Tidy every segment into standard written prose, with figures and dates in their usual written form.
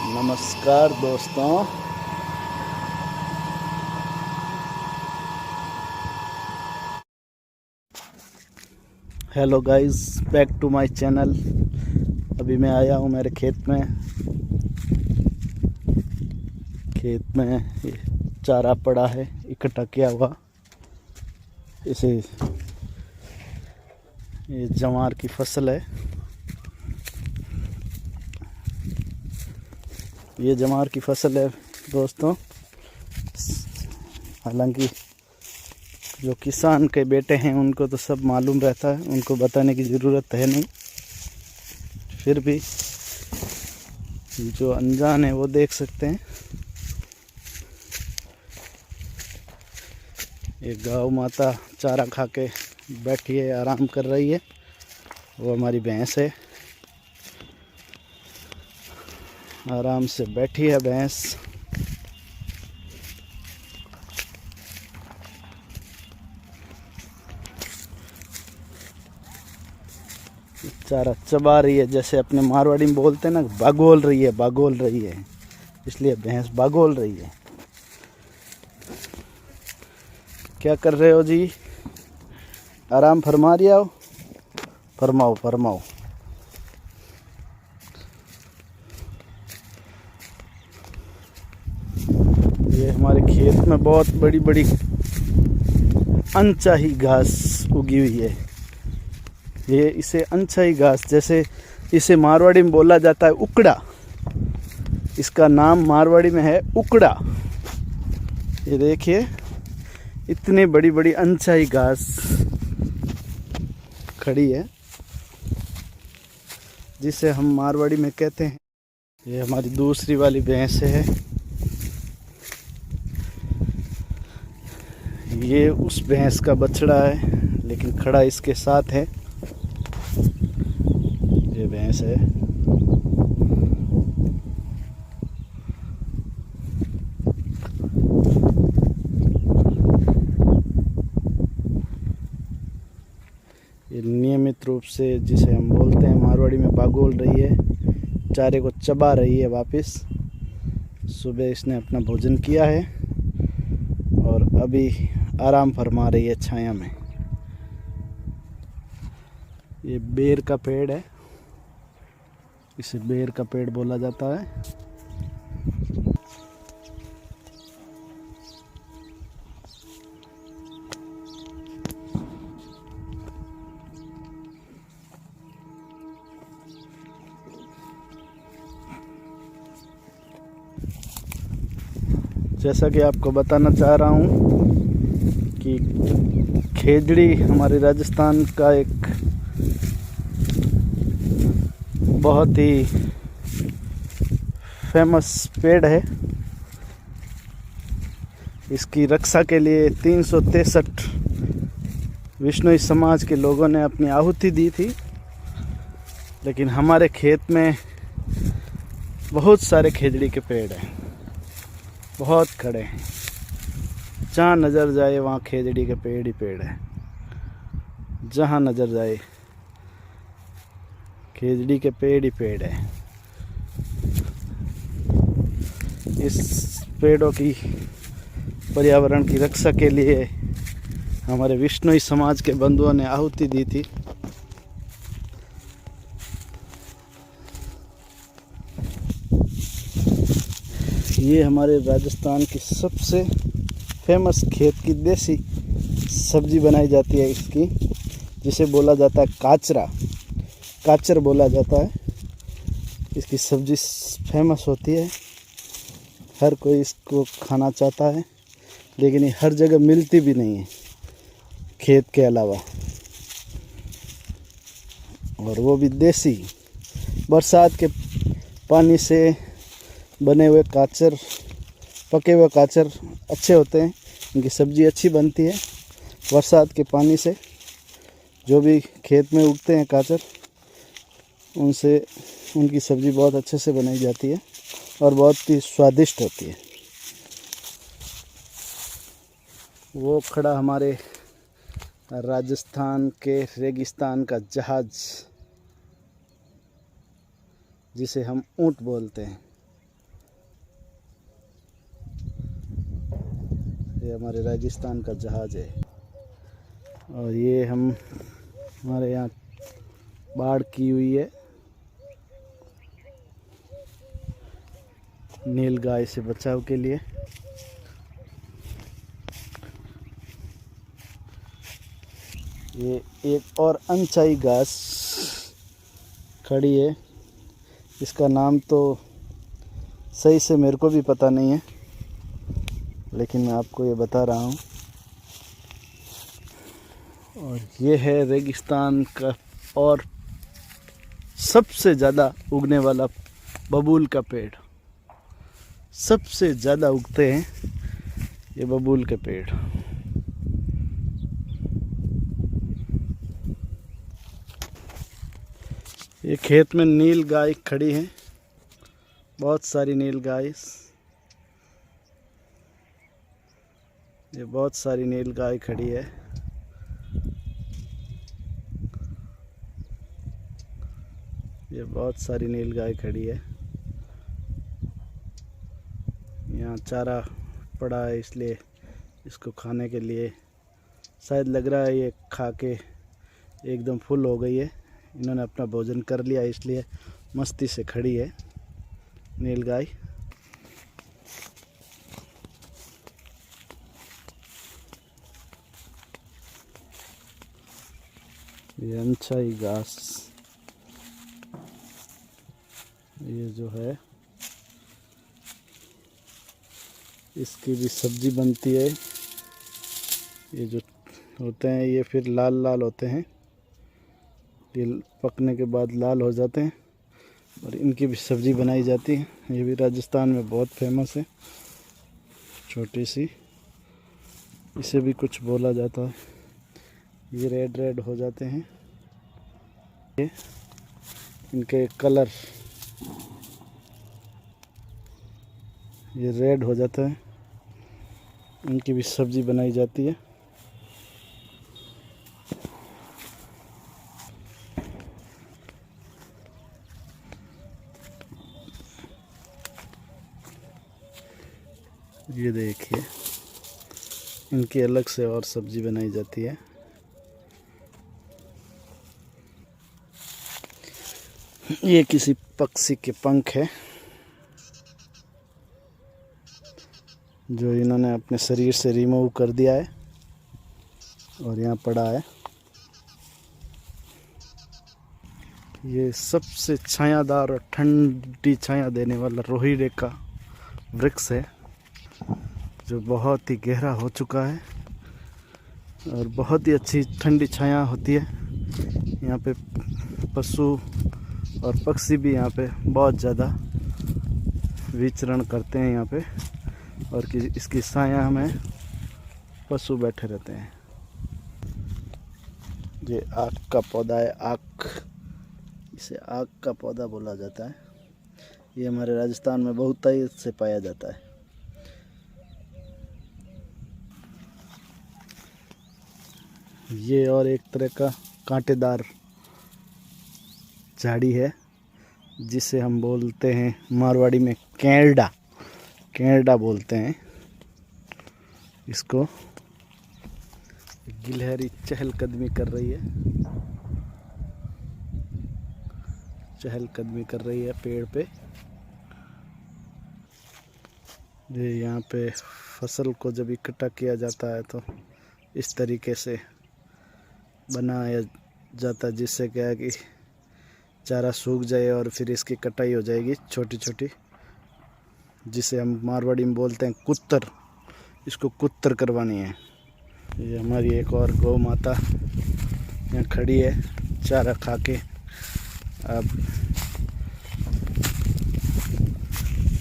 नमस्कार दोस्तों। Hello guys, back to my channel. अभी मैं आया हूँ मेरे खेत में। ये चारा पड़ा है इकट्ठा किया हुआ। इसे ये जवार की फसल है। ये जवार की फसल है दोस्तों। हालांकि जो किसान के बेटे हैं उनको तो सब मालूम रहता है, उनको बताने की ज़रूरत है नहीं। फिर भी जो अनजान है वो देख सकते हैं। ये गौ माता चारा खा के बैठी है, आराम कर रही है। वो हमारी भैंस है, आराम से बैठी है भैंस। चारा चबा रही है, जैसे अपने मारवाड़ी में बोलते हैं ना, बागोल रही है, बागोल रही है। इसलिए भैंस बागोल रही है। क्या कर रहे हो जी? आराम फरमा रही हो? फरमाओ फरमाओ। ये हमारे खेत में बहुत बड़ी बड़ी अनचाही घास उगी हुई है। ये इसे अनचाही घास, जैसे इसे मारवाड़ी में बोला जाता है उकड़ा। इसका नाम मारवाड़ी में है उकड़ा। ये देखिए, इतनी बड़ी बड़ी अनचाही घास खड़ी है, जिसे हम मारवाड़ी में कहते हैं। ये हमारी दूसरी वाली भैंस है। ये उस भैंस का बछड़ा है, लेकिन खड़ा इसके साथ है। ये भैंस है। ये नियमित रूप से, जिसे हम बोलते हैं मारवाड़ी में बागोल रही है, चारे को चबा रही है वापस। सुबह इसने अपना भोजन किया है और अभी आराम फरमा रही है छाया में। ये बेर का पेड़ है, इसे बेर का पेड़ बोला जाता है। जैसा कि आपको बताना चाह रहा हूँ कि खेजड़ी हमारे राजस्थान का एक बहुत ही फेमस पेड़ है। इसकी रक्षा के लिए 363 विश्नोई समाज के लोगों ने अपनी आहुति दी थी। लेकिन हमारे खेत में बहुत सारे खेजड़ी के पेड़ हैं, बहुत खड़े हैं। जहाँ नज़र जाए वहाँ खेजड़ी के पेड़ ही पेड़ है। जहाँ नज़र जाए खेजड़ी के पेड़ ही पेड़ है। इस पेड़ों की, पर्यावरण की रक्षा के लिए हमारे विश्नोई समाज के बंधुओं ने आहुति दी थी। ये हमारे राजस्थान की सबसे फेमस खेत की देसी सब्जी बनाई जाती है इसकी, जिसे बोला जाता है काचरा, काचर बोला जाता है। इसकी सब्जी फेमस होती है, हर कोई इसको खाना चाहता है, लेकिन ये हर जगह मिलती भी नहीं है खेत के अलावा, और वो भी देसी। बरसात के पानी से बने हुए काचर, पके हुए काचर अच्छे होते हैं, इनकी सब्ज़ी अच्छी बनती है। बरसात के पानी से जो भी खेत में उगते हैं काचर, उनसे उनकी सब्ज़ी बहुत अच्छे से बनाई जाती है और बहुत ही स्वादिष्ट होती है। वो खड़ा हमारे राजस्थान के रेगिस्तान का जहाज़, जिसे हम ऊँट बोलते हैं। ये हमारे राजस्थान का जहाज है। और ये हमारे यहाँ बाढ़ की हुई है नीलगाय से बचाव के लिए। ये एक और अनचाई घास खड़ी है, इसका नाम तो सही से मेरे को भी पता नहीं है, लेकिन मैं आपको ये बता रहा हूँ। और ये है रेगिस्तान का और सबसे ज़्यादा उगने वाला बबूल का पेड़। सबसे ज़्यादा उगते हैं ये बबूल के पेड़। ये खेत में नील गाय खड़ी हैं, बहुत सारी नील गाय। ये बहुत सारी नील गाय खड़ी है। ये बहुत सारी नील गाय खड़ी है। यहाँ चारा पड़ा है, इसलिए इसको खाने के लिए शायद लग रहा है ये खा के एकदम फुल हो गई है। इन्होंने अपना भोजन कर लिया, इसलिए मस्ती से खड़ी है नील गाय। ये अनचाई घास, ये जो है इसकी भी सब्जी बनती है। ये जो होते हैं ये फिर लाल लाल होते हैं, ये पकने के बाद लाल हो जाते हैं और इनकी भी सब्ज़ी बनाई जाती है। ये भी राजस्थान में बहुत फेमस है, छोटी सी, इसे भी कुछ बोला जाता है। ये रेड रेड हो जाते हैं, ये इनके कलर ये रेड हो जाता है, इनकी भी सब्ज़ी बनाई जाती है। ये देखिए, इनकी अलग से और सब्जी बनाई जाती है। ये किसी पक्षी के पंख है जो इन्होंने अपने शरीर से रिमूव कर दिया है और यहाँ पड़ा है। ये सबसे छायादार और ठंडी छाया देने वाला रोहिड़े का वृक्ष है, जो बहुत ही गहरा हो चुका है और बहुत ही अच्छी ठंडी छाया होती है। यहाँ पे पशु और पक्षी भी यहाँ पे बहुत ज़्यादा विचरण करते हैं यहाँ पे, और इसकी छाया में पशु बैठे रहते हैं। ये आक का पौधा है, आक, इसे आक का पौधा बोला जाता है। ये हमारे राजस्थान में बहुत ही से पाया जाता है। ये और एक तरह का कांटेदार झाड़ी है, जिसे हम बोलते हैं मारवाड़ी में कैरडा, कैरडा बोलते हैं इसको। गिलहरी चहलकदमी कर रही है, चहलकदमी कर रही है पेड़ पे। ये यहाँ पे फसल को जब इकट्ठा किया जाता है तो इस तरीके से बनाया जाता है, जिससे क्या है कि चारा सूख जाए और फिर इसकी कटाई हो जाएगी छोटी छोटी, जिसे हम मारवाड़ी में बोलते हैं कुत्तर। इसको कुत्तर करवानी है। ये हमारी एक और गौ माता यहाँ खड़ी है चारा खा के। अब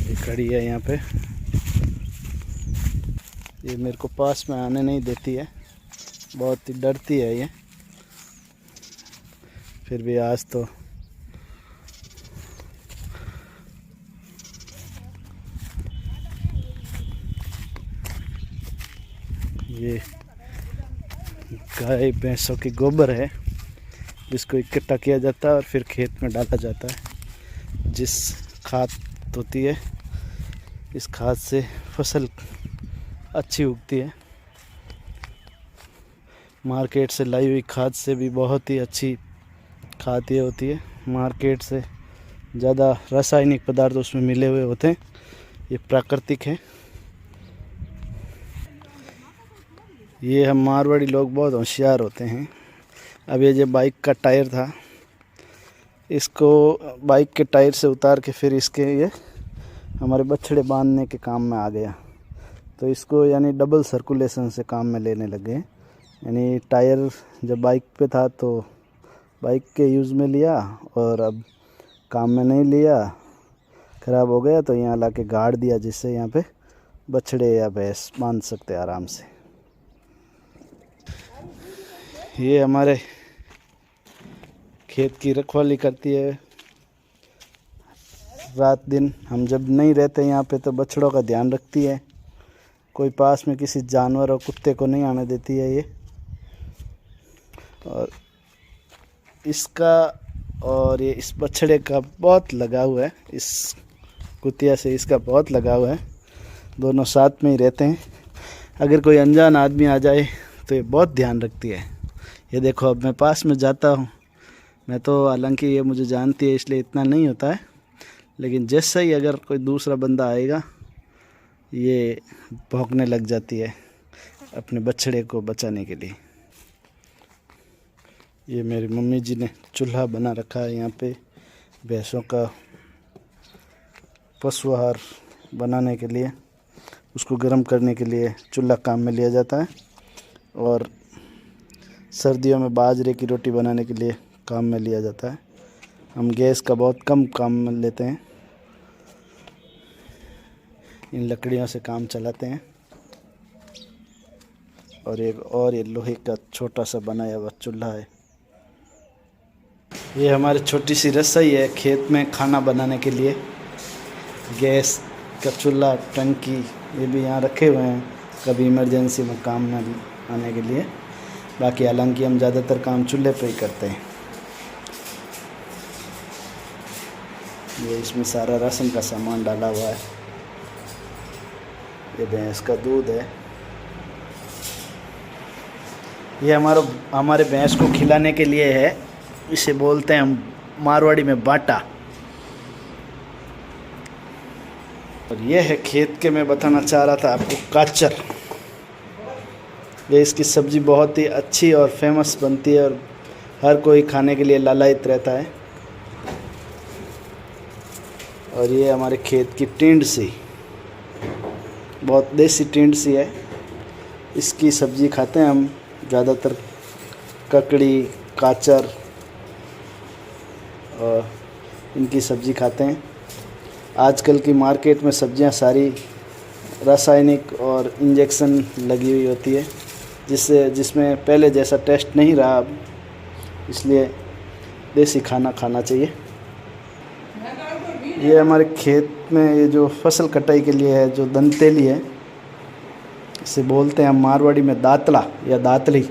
ये खड़ी है यहाँ पे, ये मेरे को पास में आने नहीं देती है, बहुत ही डरती है ये। फिर भी आज तो ये गाय भैंसों की गोबर है, जिसको इकट्ठा किया जाता है और फिर खेत में डाला जाता है, जिस खाद होती है। इस खाद से फसल अच्छी उगती है। मार्केट से लाई हुई खाद से भी बहुत ही अच्छी खाद ये होती है। मार्केट से ज़्यादा रासायनिक पदार्थ उसमें मिले हुए होते हैं, ये प्राकृतिक है। ये हम मारवाड़ी लोग बहुत होशियार होते हैं। अब ये जो बाइक का टायर था, इसको बाइक के टायर से उतार के फिर इसके ये हमारे बछड़े बांधने के काम में आ गया। तो इसको यानी डबल सर्कुलेशन से काम में लेने लगे। यानी टायर जब बाइक पे था तो बाइक के यूज़ में लिया, और अब काम में नहीं लिया, ख़राब हो गया तो यहाँ ला के गाड़ दिया, जिससे यहाँ पे बछड़े या भैंस बांध सकते आराम से। ये हमारे खेत की रखवाली करती है रात दिन। हम जब नहीं रहते यहाँ पे तो बछड़ों का ध्यान रखती है। कोई पास में किसी जानवर और कुत्ते को नहीं आने देती है ये। और इसका और ये इस बछड़े का बहुत लगाव है, इस कुतिया से इसका बहुत लगाव है। दोनों साथ में ही रहते हैं। अगर कोई अनजान आदमी आ जाए तो ये बहुत ध्यान रखती है। ये देखो, अब मैं पास में जाता हूँ, मैं तो हालांकि ये मुझे जानती है इसलिए इतना नहीं होता है, लेकिन जैसे ही अगर कोई दूसरा बंदा आएगा ये भौंकने लग जाती है अपने बछड़े को बचाने के लिए। ये मेरी मम्मी जी ने चूल्हा बना रखा है यहाँ पे भैंसों का पशु आहार बनाने के लिए। उसको गर्म करने के लिए चूल्हा काम में लिया जाता है, और सर्दियों में बाजरे की रोटी बनाने के लिए काम में लिया जाता है। हम गैस का बहुत कम काम में लेते हैं, इन लकड़ियों से काम चलाते हैं। और ये लोहे का छोटा सा बनाया हुआ चूल्हा है। ये हमारी छोटी सी रसोई है खेत में खाना बनाने के लिए। गैस का चूल्हा, टंकी ये भी यहाँ रखे हुए हैं कभी इमरजेंसी में काम में आने के लिए। बाकी हालांकि हम ज़्यादातर काम चूल्हे पे ही करते हैं। ये इसमें सारा राशन का सामान डाला हुआ है। ये भैंस का दूध है। ये हमारे भैंस को खिलाने के लिए है। इसे बोलते हैं हम मारवाड़ी में बाटा। और ये है खेत के, मैं बताना चाह रहा था आपको, काचर। ये इसकी सब्ज़ी बहुत ही अच्छी और फेमस बनती है और हर कोई खाने के लिए लालायित रहता है। और ये हमारे खेत की टिंड सी, बहुत देसी टिंड सी है। इसकी सब्ज़ी खाते हैं हम ज़्यादातर, ककड़ी, काचर और इनकी सब्ज़ी खाते हैं। आजकल की मार्केट में सब्ज़ियां सारी रासायनिक और इंजेक्शन लगी हुई होती है, जिसमें पहले जैसा टेस्ट नहीं रहा अब, इसलिए देसी खाना खाना चाहिए। ये हमारे खेत में ये जो फसल कटाई के लिए है, जो दंतेली है, इसे बोलते हैं हम मारवाड़ी में दातला या दातली।